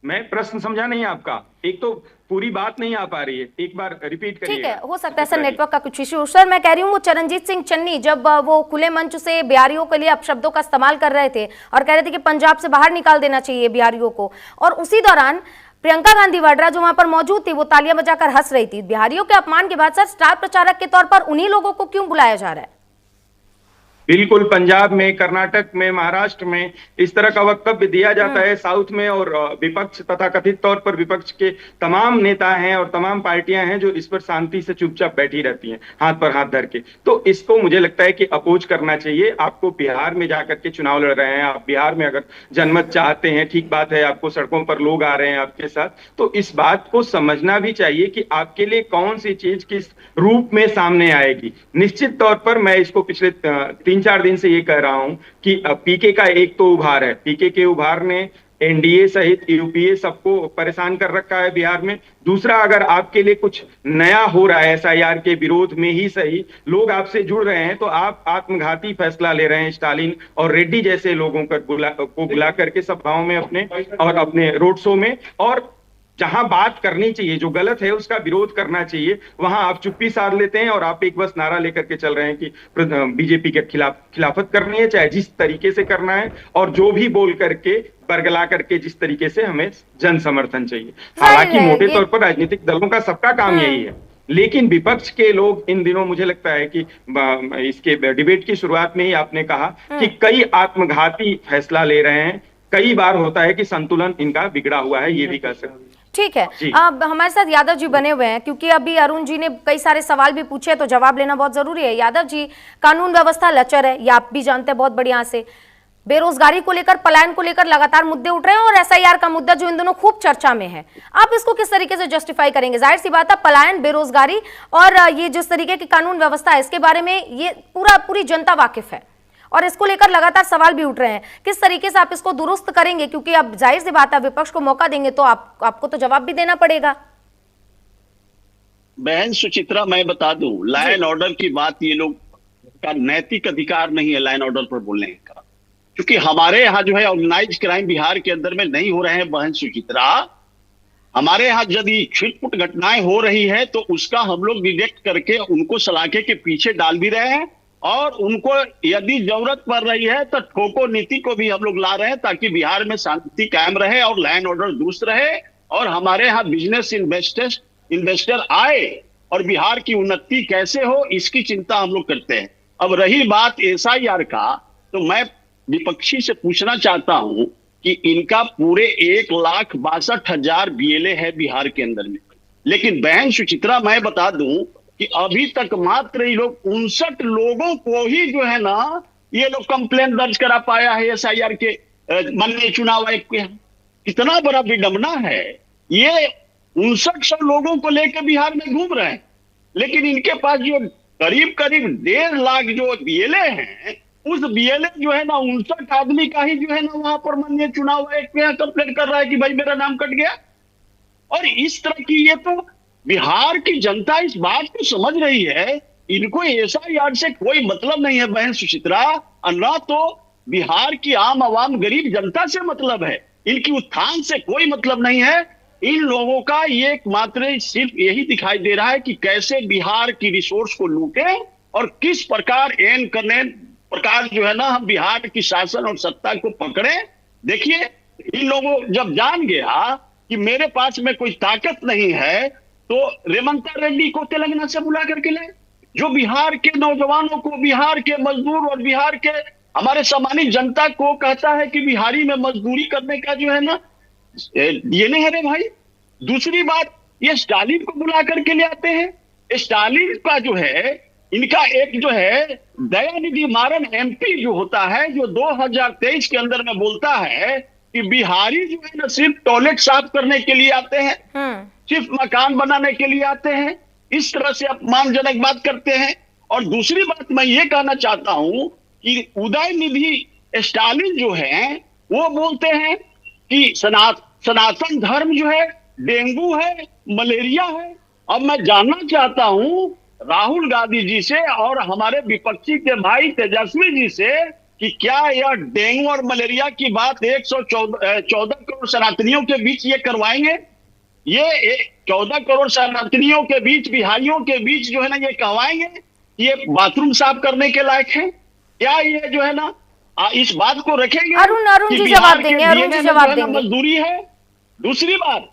मैं प्रश्न समझा नहीं आपका, एक तो पूरी बात नहीं आ पा रही है, एक बार रिपीट करिए। ठीक है, हो सकता है सर नेटवर्क का कुछ इश्यू। सर मैं कह रही हूँ, वो चरणजीत सिंह चन्नी जब वो खुले मंच से बिहारियों के लिए अपशब्दों का इस्तेमाल कर रहे थे और कह रहे थे कि पंजाब से बाहर निकाल देना चाहिए बिहारियों को, और उसी दौरान प्रियंका गांधी वाड्रा जो वहां पर मौजूद थी वो तालियां बजाकर हंस रही थी। बिहारियों के अपमान के बाद सर स्टार प्रचारक के तौर पर उन्हीं लोगों को क्यों बुलाया जा रहा है? बिल्कुल, पंजाब में, कर्नाटक में, महाराष्ट्र में इस तरह का वक्तव्य दिया जाता है, साउथ में, और विपक्ष तथा कथित तौर पर विपक्ष के तमाम नेता हैं और तमाम पार्टियां हैं जो इस पर शांति से चुपचाप बैठी रहती हैं हाथ पर हाथ धर के। तो इसको मुझे लगता है कि अपोज करना चाहिए। आपको बिहार में जाकर के चुनाव लड़ रहे हैं, आप बिहार में अगर जनमत चाहते हैं, ठीक बात है, आपको सड़कों पर लोग आ रहे हैं आपके साथ, तो इस बात को समझना भी चाहिए कि आपके लिए कौन सी चीज किस रूप में सामने आएगी। निश्चित तौर पर मैं इसको पिछले 3-4 दिन से ये कह रहा हूं कि पीके का एक तो उभार है, पीके के उभार ने एनडीए सहित यूपीए सबको परेशान कर रखा है बिहार में। दूसरा, अगर आपके लिए कुछ नया हो रहा है एसआईआर के विरोध में ही सही, लोग आपसे जुड़ रहे हैं, तो आप आत्मघाती फैसला ले रहे हैं स्टालिन और रेड्डी जैसे लोगों को बुला करके सभाओं में अपने और अपने रोड शो में, और जहां बात करनी चाहिए, जो गलत है उसका विरोध करना चाहिए, वहां आप चुप्पी साध लेते हैं और आप एक बस नारा लेकर के चल रहे हैं कि बीजेपी के खिलाफत करनी है, चाहे जिस तरीके से करना है, और जो भी बोल करके बरगला करके जिस तरीके से हमें जन समर्थन चाहिए। हालांकि मोटे तौर पर राजनीतिक दलों का सबका काम यही है, लेकिन विपक्ष के लोग इन दिनों, मुझे लगता है कि इसके डिबेट की शुरुआत में ही आपने कहा कि कई आत्मघाती फैसला ले रहे हैं, कई बार होता है कि संतुलन इनका बिगड़ा हुआ है, ये भी कह सकते हैं। ठीक है, अब हमारे साथ यादव जी बने हुए हैं, क्योंकि अभी अरुण जी ने कई सारे सवाल भी पूछे तो जवाब लेना बहुत जरूरी है। यादव जी, कानून व्यवस्था लचर है, ये आप भी जानते हैं बहुत बढ़िया से। बेरोजगारी को लेकर, पलायन को लेकर लगातार मुद्दे उठ रहे हैं, और एसआईआर का मुद्दा जो इन दोनों खूब चर्चा में है, आप इसको किस तरीके से जस्टिफाई करेंगे? जाहिर सी बात है, पलायन, बेरोजगारी और ये जिस तरीके की कानून व्यवस्था है, इसके बारे में ये पूरी जनता वाकिफ है, और इसको लेकर लगातार सवाल भी उठ रहे हैं। किस तरीके से आप इसको दुरुस्त करेंगे? क्योंकि अब जाहिर सी बात है, विपक्ष को मौका देंगे तो आपको तो जवाब भी देना पड़ेगा। बहन सुचित्रा, मैं बता दूं, लॉ एंड ऑर्डर की बात, ये लोग का नैतिक अधिकार नहीं है लॉ एंड ऑर्डर पर बोलने का, क्योंकि हमारे यहाँ जो है ऑर्गेनाइज क्राइम बिहार के अंदर में नहीं हो रहे हैं। बहन सुचित्रा, हमारे यहाँ यदि छिटपुट घटनाएं हो रही है तो उसका हम लोग डिटेक्ट करके उनको सलाखे के पीछे डाल भी रहे हैं, और उनको यदि जरूरत पड़ रही है तो ठोको नीति को भी हम लोग ला रहे हैं, ताकि बिहार में शांति कायम रहे और लॉ एंड ऑर्डर दुरुस्त रहे, और हमारे यहाँ बिजनेस इन्वेस्टर आए और बिहार की उन्नति कैसे हो, इसकी चिंता हम लोग करते हैं। अब रही बात एसआईआर का, तो मैं विपक्षी से पूछना चाहता हूं कि इनका पूरे 1,62,000 बीएलए है बिहार के अंदर में, लेकिन बहन सुचित्रा मैं बता दूं कि अभी तक मात्र ये लोग 59 लोगों को ही जो है ना, ये लोग कंप्लेंट दर्ज करा पाया है एसआईआर के माननीय चुनाव आयोग के। कितना बड़ा विडंबना है, ये 5900 लोगों को लेकर बिहार में घूम रहे हैं, लेकिन इनके पास जो करीब 1.5 लाख जो बीएलए हैं, उस बीएलए जो है ना 59 आदमी का ही जो है ना वहां पर माननीय चुनाव आयोग पे कंप्लेंट कर रहा है कि भाई मेरा नाम कट गया। और इस तरह की, ये तो बिहार की जनता इस बात को समझ रही है, इनको एसआईआर से कोई मतलब नहीं है बहन सुचित्रा, और न तो बिहार की आम आवाम गरीब जनता से मतलब है, इनकी उत्थान से कोई मतलब नहीं है। इन लोगों का ये एकमात्र सिर्फ यही दिखाई दे रहा है कि कैसे बिहार की रिसोर्स को लूटे और किस प्रकार एन करने प्रकार जो है ना हम बिहार की शासन और सत्ता को पकड़े। देखिए, इन लोगों जब जान गया कि मेरे पास में कोई ताकत नहीं है, तो रेवंता रेड्डी को तेलंगाना से बुला करके लाए, जो बिहार के नौजवानों को, बिहार के मजदूर और बिहार के हमारे सम्मानित जनता को कहता है कि बिहारी में मजदूरी करने का जो है ना ये नहीं है रे भाई। दूसरी बात, ये स्टालिन को बुला करके ले आते हैं। स्टालिन का जो है, इनका एक जो है दयानिधि मारन एमपी जो होता है, जो 2023 के अंदर में बोलता है कि बिहारी जो है ना सिर्फ टॉयलेट साफ करने के लिए आते हैं, सिर्फ मकान बनाने के लिए आते हैं, इस तरह से अपमानजनक बात करते हैं। और दूसरी बात मैं ये कहना चाहता हूं कि उदयनिधि स्टालिन जो है वो बोलते हैं कि सनातन धर्म जो है डेंगू है, मलेरिया है। अब मैं जानना चाहता हूं राहुल गांधी जी से और हमारे विपक्षी के भाई तेजस्वी जी से कि क्या यह डेंगू और मलेरिया की बात 114 करोड़ सनातनियों के बीच ये करवाएंगे? ये 14 करोड़ सनातनियों के बीच, बिहारियों के बीच जो है ना ये कहवाएंगे ये बाथरूम साफ करने के लायक है? क्या ये जो है ना इस बात को रखेंगे? अरुण जी जवाब देंगे, अरुण जी जवाब देंगे। मजदूरी है। दूसरी बात,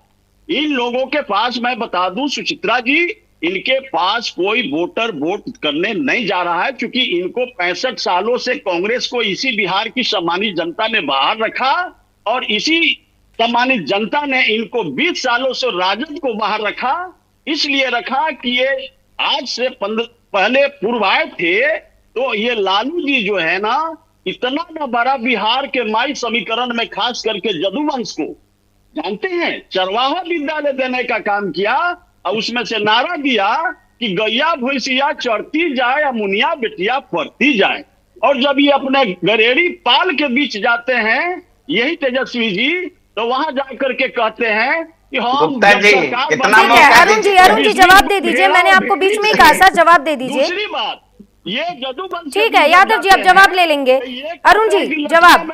इन लोगों के पास मैं बता दूं सुचित्रा जी, इनके पास कोई वोटर वोट करने नहीं जा रहा है, क्योंकि इनको 65 सालों से कांग्रेस को इसी बिहार की सम्मानित जनता ने बाहर रखा और इसी सम्मानित जनता ने इनको 20 सालों से राजद को बाहर रखा। इसलिए रखा कि ये आज से पहले पूर्व आए थे, तो ये लालू जी जो है ना इतना ना बड़ा बिहार के माई समीकरण में खास करके जदुवंश को जानते हैं, चरवाहा विद्यालय देने का काम किया और उसमें से नारा दिया कि गैया भैंसिया चढ़ती जाए या मुनिया बेटिया पढ़ती जाए। और जब ये अपने गरेड़ी पाल के बीच जाते हैं यही तेजस्वी जी, तो वहां जाकर के कहते हैं कि हम अरुण जी जवाब दे दीजिए, मैंने आपको बीच में ही कहा था जवाब दे दीजिए। दूसरी बात, ये जदुवंश ठीक है यादव जी, अब जवाब ले लेंगे। अरुण जी जवाब,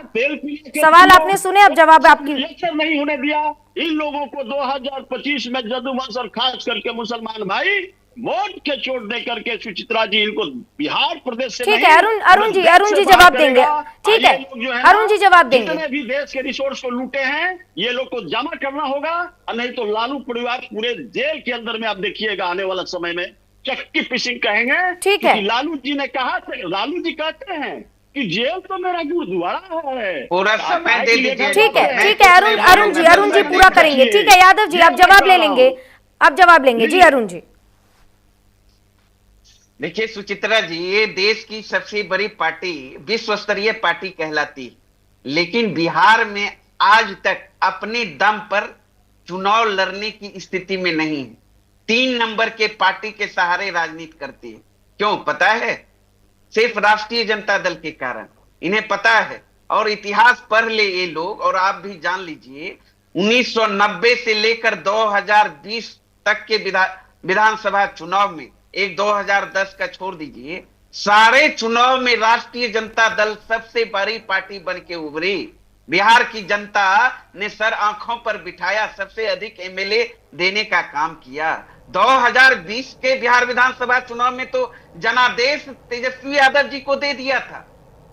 सवाल आपने सुने, अब जवाब आपकी। नहीं होने दिया इन लोगों को 2025 में जदुवंश और खास करके मुसलमान भाई वोट के चोट दे करके सुचित्रा जी इनको बिहार प्रदेश से ठीक है अरुण जी जवाब देंगे। ठीक है अरुण जी जवाब देंगे। जितने भी देश के रिसोर्स को लूटे हैं ये लोग को जमा करना होगा, और नहीं तो लालू परिवार पूरे जेल के अंदर में आप देखिएगा आने वाला समय में चक्की पिसिंग कहेंगे। ठीक है, लालू जी ने कहा, लालू जी कहते हैं कि जेल तो मेरा गुरुद्वारा है, पूरा समय दे दीजिए। ठीक है अरुण जी पूरा करेंगे। ठीक है यादव जी आप जवाब ले लेंगे, आप जवाब लेंगे जी अरुण जी। देखिए सुचित्रा जी, ये देश की सबसे बड़ी पार्टी, विश्व स्तरीय पार्टी कहलाती, लेकिन बिहार में आज तक अपने दम पर चुनाव लड़ने की स्थिति में नहीं है। 3 नंबर के पार्टी के सहारे राजनीति करती है। क्यों पता है? सिर्फ राष्ट्रीय जनता दल के कारण। इन्हें पता है, और इतिहास पढ़ ले ये लोग और आप भी जान लीजिए, 1990 से लेकर 2020 तक के विधानसभा चुनाव में, एक 2010 का छोड़ दीजिए, सारे चुनाव में राष्ट्रीय जनता दल सबसे बड़ी पार्टी बन के उभरी। बिहार की जनता ने सर आंखों पर बिठाया, सबसे अधिक एमएलए देने का काम किया। 2020 के बिहार विधानसभा चुनाव में तो जनादेश तेजस्वी यादव जी को दे दिया था।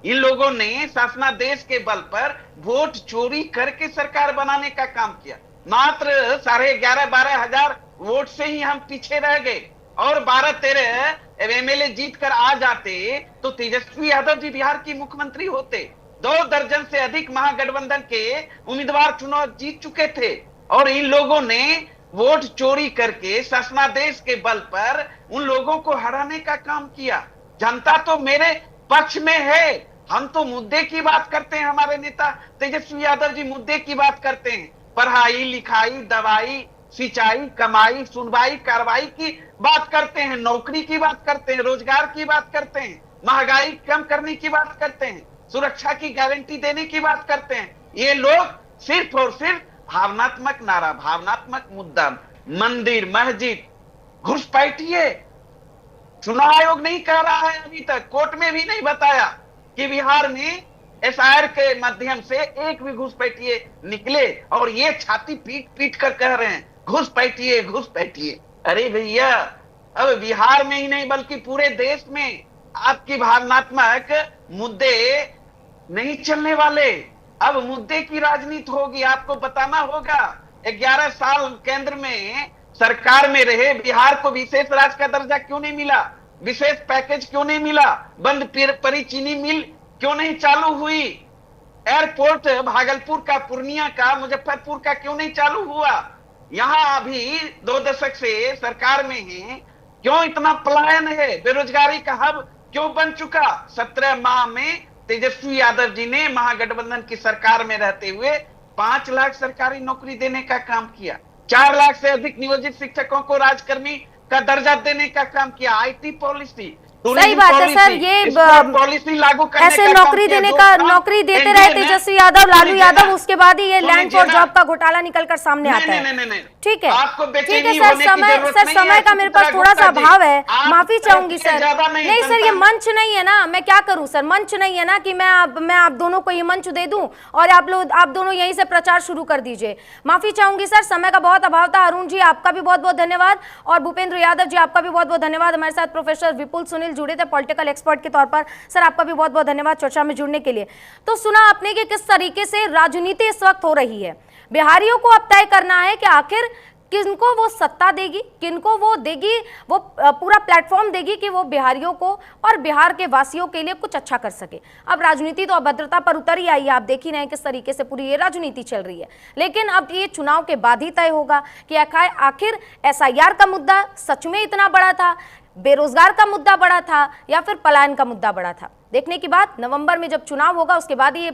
इन लोगों ने शासनादेश के बल पर वोट चोरी करके सरकार बनाने का काम किया। मात्र 11,500-12 हजार वोट से ही हम पीछे रह गए, और 12-13 एमएलए जीत कर आ जाते तो तेजस्वी यादव जी बिहार की मुख्यमंत्री होते। 2 दर्जन से अधिक महागठबंधन के उम्मीदवार चुनाव जीत चुके थे, और इन लोगों ने वोट चोरी करके शासनादेश के बल पर उन लोगों को हराने का काम किया। जनता तो मेरे पक्ष में है, हम तो मुद्दे की बात करते हैं। हमारे नेता तेजस्वी यादव जी मुद्दे की बात करते हैं, पढ़ाई लिखाई, दवाई, सिंचाई, कमाई, सुनवाई, कार्रवाई की बात करते हैं, नौकरी की बात करते हैं, रोजगार की बात करते हैं, महंगाई कम करने की बात करते हैं, सुरक्षा की गारंटी देने की बात करते हैं। ये लोग सिर्फ और सिर्फ भावनात्मक नारा, भावनात्मक मुद्दा, मंदिर, मस्जिद, घुसपैठिए। चुनाव आयोग नहीं कह रहा है, अभी तक कोर्ट में भी नहीं बताया कि बिहार में एसआईआर के माध्यम से एक भी घुसपैठिए निकले, और ये छाती पीट पीट कर कह रहे हैं घुसपैठिए घुसपैठिए। अरे भैया, अब बिहार में ही नहीं बल्कि पूरे देश में आपकी भावनात्मक मुद्दे नहीं चलने वाले। अब मुद्दे की राजनीति होगी, आपको बताना होगा। 11 साल केंद्र में सरकार में रहे, बिहार को विशेष राज्य का दर्जा क्यों नहीं मिला, विशेष पैकेज क्यों नहीं मिला, बंद परी चीनी मिल क्यों नहीं चालू हुई, एयरपोर्ट भागलपुर का, पूर्णिया का, मुजफ्फरपुर का क्यों नहीं चालू हुआ, यहां अभी 2 दशक से सरकार में है, क्यों इतना पलायन है, बेरोजगारी का हब क्यों बन चुका। 17 माह में तेजस्वी यादव जी ने महागठबंधन की सरकार में रहते हुए 5 लाख सरकारी नौकरी देने का काम किया, 4 लाख से अधिक नियोजित शिक्षकों को राजकर्मी का दर्जा देने का काम किया, आईटी पॉलिसी, सही बात है सर, ये पॉलिसी लागू करने ऐसे का नौकरी देने का, नौकरी देते रहे तेजस्वी यादव, लालू यादव, उसके बाद ही ये लैंड फॉर जॉब का घोटाला निकलकर सामने आता है। ठीक है, ठीक है सर, समय का मेरे पास थोड़ा सा अभाव है, माफी चाहूंगी सर। नहीं सर, ये मंच नहीं है ना, मैं क्या करूं सर, मंच नहीं है ना कि मैं आप दोनों को ये मंच दे दूं और आप दोनों यहीं से प्रचार शुरू कर दीजिए। माफी चाहूंगी सर, समय का बहुत अभाव था। अरुण जी आपका भी बहुत बहुत धन्यवाद, और भूपेंद्र यादव जी आपका भी बहुत बहुत धन्यवाद। हमारे साथ प्रोफेसर विपुल सुनील जुड़े थे पॉलिटिकल एक्सपर्ट के तौर पर। सर आपका भी बहुत बहुत धन्यवाद चर्चा में जुड़ने के लिए। तो सुना आपने कि किस तरीके से राजनीति इस वक्त हो रही है। बिहारियों को अब तय करना है कि आखिर किनको वो सत्ता देगी, किनको वो देगी, वो पूरा प्लेटफॉर्म देगी कि वो बिहारियों को और बिहार के वासियों के लिए कुछ अच्छा कर सके। अब राजनीति तो अभद्रता पर उतर ही आई है, आप देख ही रहे हैं किस तरीके से पूरी ये राजनीति चल रही है। लेकिन अब ये चुनाव के बाद ही तय होगा कि आखिर एसआईआर का मुद्दा सच में इतना बड़ा था, बेरोजगार का मुद्दा बड़ा था, या फिर पलायन का मुद्दा बड़ा था। देखने की बात, नवंबर में जब चुनाव होगा उसके बाद ही ये